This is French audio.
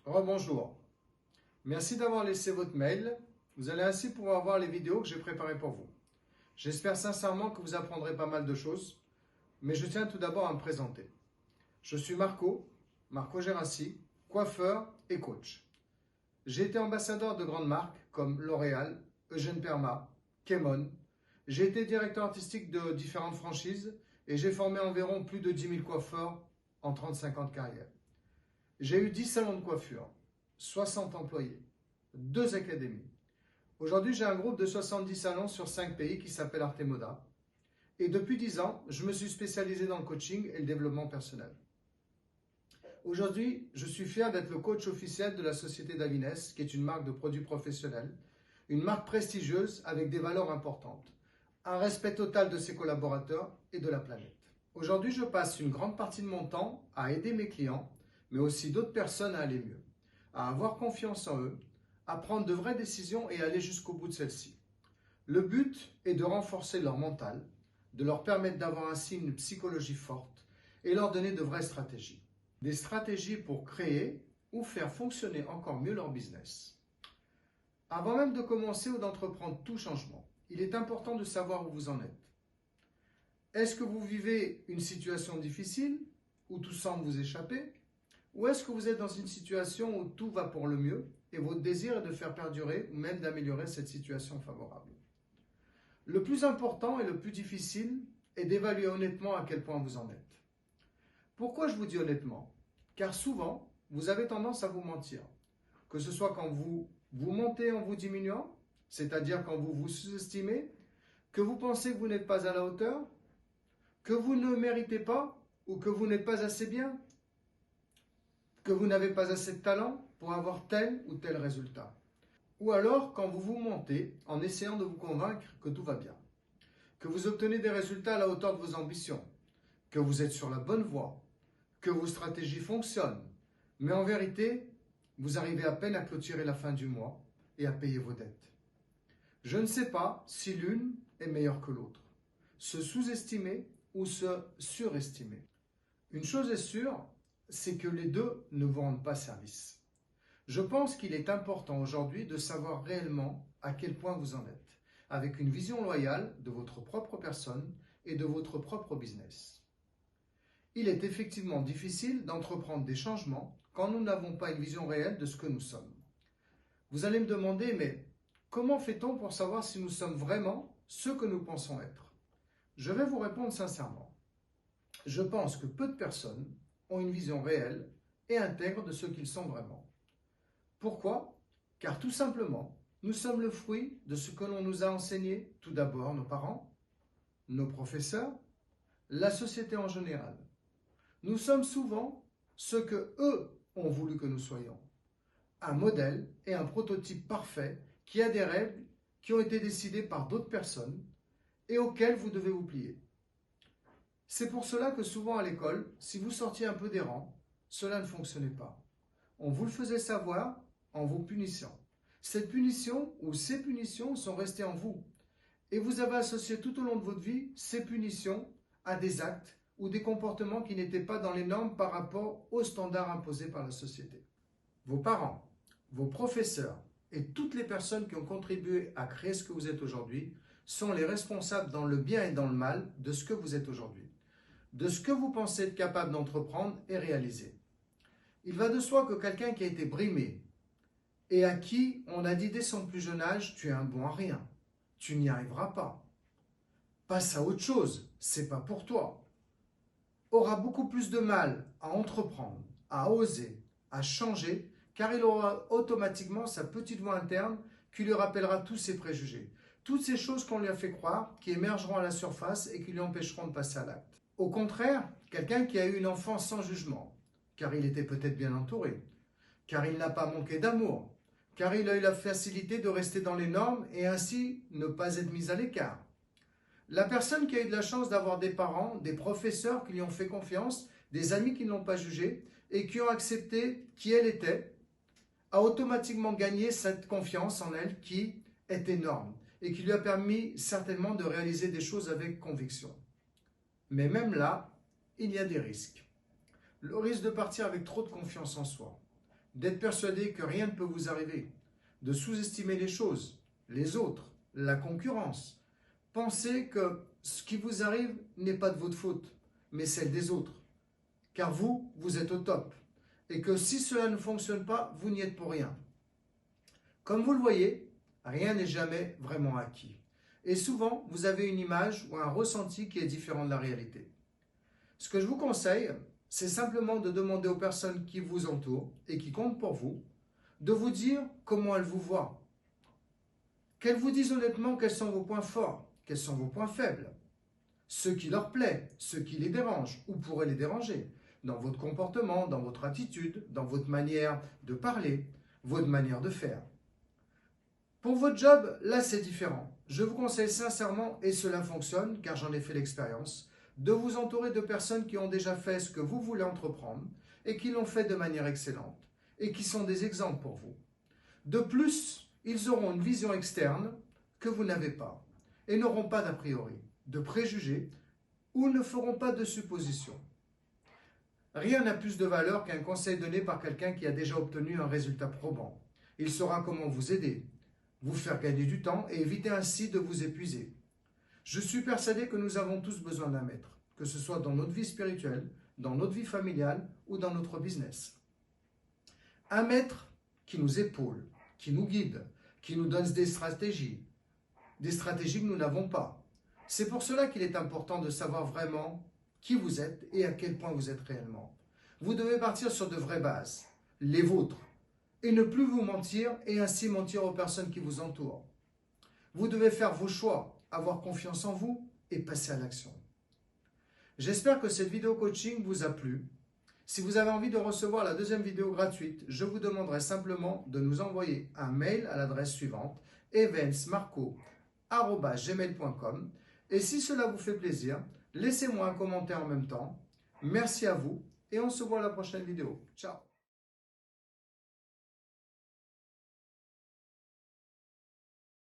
Rebonjour. Merci d'avoir laissé votre mail. Vous allez ainsi pouvoir voir les vidéos que j'ai préparées pour vous. J'espère sincèrement que vous apprendrez pas mal de choses, mais je tiens tout d'abord à me présenter. Je suis Marco Gérassi, coiffeur et coach. J'ai été ambassadeur de grandes marques comme L'Oréal, Eugène Perma, Kemon. J'ai été directeur artistique de différentes franchises et j'ai formé environ plus de 10 000 coiffeurs en 35 ans de carrière. J'ai eu 10 salons de coiffure, 60 employés, 2 académies. Aujourd'hui, j'ai un groupe de 70 salons sur 5 pays qui s'appelle Artemoda. Et depuis 10 ans, je me suis spécialisé dans le coaching et le développement personnel. Aujourd'hui, je suis fier d'être le coach officiel de la société Davines, qui est une marque de produits professionnels, une marque prestigieuse avec des valeurs importantes, un respect total de ses collaborateurs et de la planète. Aujourd'hui, je passe une grande partie de mon temps à aider mes clients, mais aussi d'autres personnes à aller mieux, à avoir confiance en eux, à prendre de vraies décisions et aller jusqu'au bout de celles-ci. Le but est de renforcer leur mental, de leur permettre d'avoir ainsi une psychologie forte et leur donner de vraies stratégies. Des stratégies pour créer ou faire fonctionner encore mieux leur business. Avant même de commencer ou d'entreprendre tout changement, il est important de savoir où vous en êtes. Est-ce que vous vivez une situation difficile où tout semble vous échapper? Ou est-ce que vous êtes dans une situation où tout va pour le mieux et votre désir est de faire perdurer ou même d'améliorer cette situation favorable? Le plus important et le plus difficile est d'évaluer honnêtement à quel point vous en êtes. Pourquoi je vous dis honnêtement? Car souvent, vous avez tendance à vous mentir. Que ce soit quand vous vous montez en vous diminuant, c'est-à-dire quand vous vous sous-estimez, que vous pensez que vous n'êtes pas à la hauteur, que vous ne méritez pas ou que vous n'êtes pas assez bien, que vous n'avez pas assez de talent pour avoir tel ou tel résultat. Ou alors quand vous vous montez en essayant de vous convaincre que tout va bien, que vous obtenez des résultats à la hauteur de vos ambitions, que vous êtes sur la bonne voie, que vos stratégies fonctionnent, mais en vérité, vous arrivez à peine à clôturer la fin du mois et à payer vos dettes. Je ne sais pas si l'une est meilleure que l'autre, se sous-estimer ou se surestimer. Une chose est sûre, c'est que les deux ne vous rendent pas service. Je pense qu'il est important aujourd'hui de savoir réellement à quel point vous en êtes, avec une vision loyale de votre propre personne et de votre propre business. Il est effectivement difficile d'entreprendre des changements quand nous n'avons pas une vision réelle de ce que nous sommes. Vous allez me demander, mais comment fait-on pour savoir si nous sommes vraiment ce que nous pensons être? Je vais vous répondre sincèrement. Je pense que peu de personnes ont une vision réelle et intègre de ce qu'ils sont vraiment. Pourquoi? Car tout simplement, nous sommes le fruit de ce que l'on nous a enseigné, tout d'abord nos parents, nos professeurs, la société en général. Nous sommes souvent ce que eux ont voulu que nous soyons. Un modèle et un prototype parfait qui a des règles qui ont été décidées par d'autres personnes et auxquelles vous devez vous plier. C'est pour cela que souvent à l'école, si vous sortiez un peu des rangs, cela ne fonctionnait pas. On vous le faisait savoir en vous punissant. Cette punition ou ces punitions sont restées en vous. Et vous avez associé tout au long de votre vie ces punitions à des actes ou des comportements qui n'étaient pas dans les normes par rapport aux standards imposés par la société. Vos parents, vos professeurs et toutes les personnes qui ont contribué à créer ce que vous êtes aujourd'hui sont les responsables dans le bien et dans le mal de ce que vous êtes aujourd'hui, de ce que vous pensez être capable d'entreprendre et réaliser. Il va de soi que quelqu'un qui a été brimé et à qui on a dit dès son plus jeune âge « tu es un bon à rien, tu n'y arriveras pas, passe à autre chose, c'est pas pour toi », aura beaucoup plus de mal à entreprendre, à oser, à changer, car il aura automatiquement sa petite voix interne qui lui rappellera tous ses préjugés, toutes ces choses qu'on lui a fait croire, qui émergeront à la surface et qui lui empêcheront de passer à l'acte. Au contraire, quelqu'un qui a eu une enfance sans jugement, car il était peut-être bien entouré, car il n'a pas manqué d'amour, car il a eu la facilité de rester dans les normes et ainsi ne pas être mis à l'écart. La personne qui a eu de la chance d'avoir des parents, des professeurs qui lui ont fait confiance, des amis qui ne l'ont pas jugé et qui ont accepté qui elle était, a automatiquement gagné cette confiance en elle qui est énorme et qui lui a permis certainement de réaliser des choses avec conviction. Mais même là, il y a des risques. Le risque de partir avec trop de confiance en soi, d'être persuadé que rien ne peut vous arriver, de sous-estimer les choses, les autres, la concurrence. Pensez que ce qui vous arrive n'est pas de votre faute, mais celle des autres. Car vous, vous êtes au top. Et que si cela ne fonctionne pas, vous n'y êtes pour rien. Comme vous le voyez, rien n'est jamais vraiment acquis. Et souvent, vous avez une image ou un ressenti qui est différent de la réalité. Ce que je vous conseille, c'est simplement de demander aux personnes qui vous entourent et qui comptent pour vous, de vous dire comment elles vous voient. Qu'elles vous disent honnêtement quels sont vos points forts, quels sont vos points faibles, ce qui leur plaît, ce qui les dérange ou pourrait les déranger, dans votre comportement, dans votre attitude, dans votre manière de parler, votre manière de faire. Pour votre job, là c'est différent. Je vous conseille sincèrement, et cela fonctionne car j'en ai fait l'expérience, de vous entourer de personnes qui ont déjà fait ce que vous voulez entreprendre et qui l'ont fait de manière excellente et qui sont des exemples pour vous. De plus, ils auront une vision externe que vous n'avez pas et n'auront pas d'a priori, de préjugés ou ne feront pas de suppositions. Rien n'a plus de valeur qu'un conseil donné par quelqu'un qui a déjà obtenu un résultat probant. Il saura comment vous aider, vous faire gagner du temps et éviter ainsi de vous épuiser. Je suis persuadé que nous avons tous besoin d'un maître, que ce soit dans notre vie spirituelle, dans notre vie familiale ou dans notre business. Un maître qui nous épaule, qui nous guide, qui nous donne des stratégies que nous n'avons pas. C'est pour cela qu'il est important de savoir vraiment qui vous êtes et à quel point vous êtes réellement. Vous devez partir sur de vraies bases, les vôtres, et ne plus vous mentir et ainsi mentir aux personnes qui vous entourent. Vous devez faire vos choix, avoir confiance en vous et passer à l'action. J'espère que cette vidéo coaching vous a plu. Si vous avez envie de recevoir la deuxième vidéo gratuite, je vous demanderai simplement de nous envoyer un mail à l'adresse suivante evansmarco@gmail.com et si cela vous fait plaisir, laissez-moi un commentaire en même temps. Merci à vous et on se voit à la prochaine vidéo. Ciao!